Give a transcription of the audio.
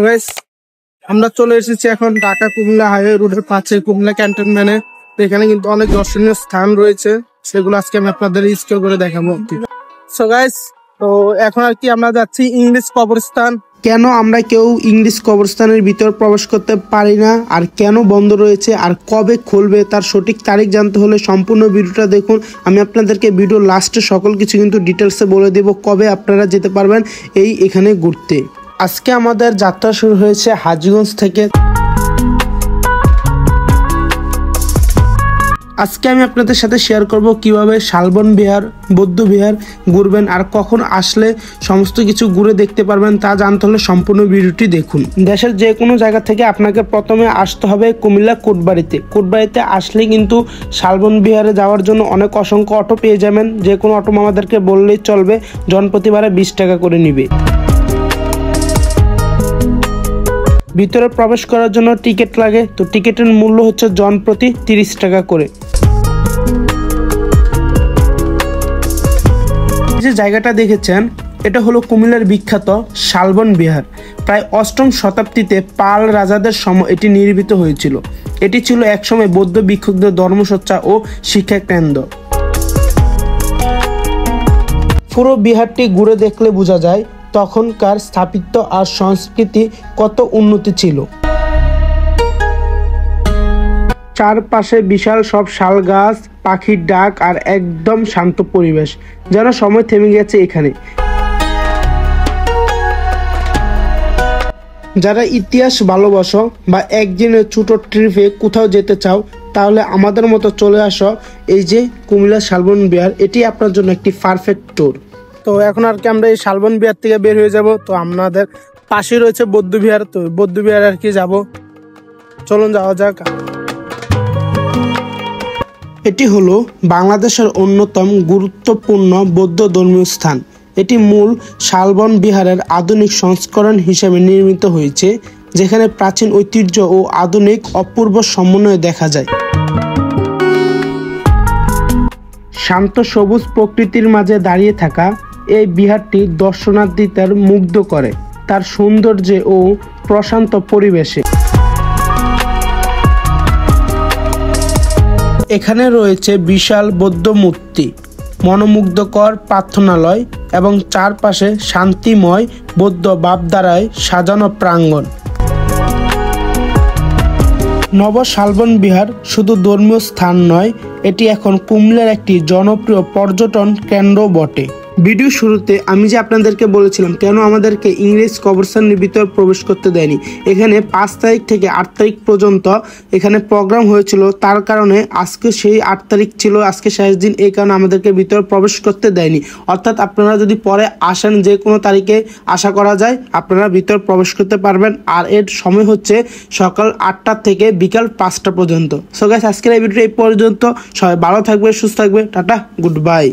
Guys আমরা চলে এসেছি এখন ঢাকা কুমিল্লা হাইওয়ে রোডের পাশে কুমিল্লা ক্যান্টনমেন্টে। এখানে কিন্তু অনেক দর্শনীয় স্থান রয়েছে, সেগুলো আজকে আমি আপনাদের স্ক্রল করে দেখাবো। সো গাইস, তো এখন আর কি আমরা যাচ্ছি ইংলিশ কবরস্থান। কেন আমরা কেউ ইংলিশ কবরস্থানের ভিতর প্রবেশ করতে পারি না, আর কেন বন্ধ রয়েছে, আর কবে খুলবে, তার সঠিক তারিখ জানতে হলে সম্পূর্ণ ভিডিওটা দেখুন। আমি আপনাদেরকে ভিডিও লাস্টে সকল কিছু কিন্তু ডিটেলসে বলে দেব কবে আপনারা যেতে পারবেন এখানে ঘুরতে। আজকে আমাদের যাত্রা শুরু হয়েছে হাজীগঞ্জ থেকে। আজকে আমি আপনাদের সাথে শেয়ার করব কিভাবে শালবন বিহার, বৌদ্ধ বিহার ঘুরবেন, আর কখন আসলে সমস্ত কিছু ঘুরে দেখতে পারবেন তা জানতে হলে সম্পূর্ণ ভিডিওটি দেখুন। দেশের যে কোনো জায়গা থেকে আপনাকে প্রথমে আসতে হবে কুমিল্লা কোটবাড়িতে। কোটবাড়িতে আসলে কিন্তু শালবন বিহারে যাওয়ার জন্য অনেক অসংখ্য অটো পেয়ে যাবেন। যে কোনো অটো আমাদেরকে বললেই চলবে, জনপ্রতি ভাড়া 20 টাকা করে নিবে। ভিতরে প্রবেশ করার জন্য টিকিট লাগে, তো টিকিটের মূল্য হচ্ছে জনপ্রতি 30 টাকা করে। যে জায়গাটা দেখেছেন এটা হলো কুমিল্লার বিখ্যাত শালবন বিহার। প্রায় 8ম শতাব্দীতে পাল রাজাদের সময় এটি নির্মিত হয়েছিল। এটি ছিল একসময় বৌদ্ধ ভিক্ষুকদের ধর্মচর্চা ও শিক্ষা কেন্দ্র। পুরো বিহারটি ঘুরে দেখলে বোঝা যায় তখনকার স্থাপত্য আর সংস্কৃতি কত উন্নতি ছিল। চারপাশে বিশাল সব শাল গাছ, পাখির ডাক আর একদম শান্ত পরিবেশ, যেন সময় থেমে গেছে এখানে। যারা ইতিহাস ভালোবাসো বা একদিনের ছোট ট্রিপে কোথাও যেতে চাও, তাহলে আমাদের মতো চলে আসো এই যে কুমিল্লা শালবন বিহার। এটি আপনার জন্য একটি পারফেক্ট ট্যুর। তো এখন আর কি আমরা এই শালবন বিহার থেকে বের হয়ে যাব। তো আমাদের পাশে রয়েছে বৌদ্ধ বিহার, তো বৌদ্ধ বিহার আর কি যাব, চলুন যাওয়া যাক। এটি হলো বাংলাদেশের অন্যতম গুরুত্বপূর্ণ বৌদ্ধ ধর্মীয় স্থান। এটি মূল শালবন বিহারের আধুনিক সংস্করণ হিসেবে নির্মিত হয়েছে, যেখানে প্রাচীন ঐতিহ্য ও আধুনিক অপূর্ব সমন্বয় দেখা যায়। শান্ত সবুজ প্রকৃতির মাঝে দাঁড়িয়ে থাকা এই বিহারটি দর্শনার্থীদের মুগ্ধ করে তার সৌন্দর্যে ও প্রশান্ত পরিবেশে। এখানে রয়েছে বিশাল বৌদ্ধ মূর্তি, মনোমুগ্ধকর প্রার্থনালয় এবং চারপাশে শান্তিময় বৌদ্ধ ভাবধারায় সাজানো প্রাঙ্গণ। নব শালবন বিহার শুধু ধর্মীয় স্থান নয়, এটি এখন কুমিল্লার একটি জনপ্রিয় পর্যটন কেন্দ্র বটে। ভিডিও শুরুতে আমি যে আপনাদেরকে বলেছিলাম কেন আমাদেরকে ইংলিশ কবরস্থানের ভিতর প্রবেশ করতে দেয়নি, এখানে 5 তারিখ থেকে 8 তারিখ পর্যন্ত এখানে প্রোগ্রাম হয়েছিল। তার কারণে আজকে সেই 8 তারিখ ছিল, আজকে শেষ দিন, এই কারণে আমাদেরকে ভিতর প্রবেশ করতে দেয়নি। অর্থাৎ আপনারা যদি পরে আসেন, যে কোনো তারিখে আশা করা যায় আপনারা ভিতর প্রবেশ করতে পারবেন। আর এর সময় হচ্ছে সকাল 8টা থেকে বিকাল 5টা পর্যন্ত। সো গাইস, আজকের এই ভিডিওটা এই পর্যন্ত। সবাই ভালো থাকবে, সুস্থ থাকবে, টাটা, গুড বাই।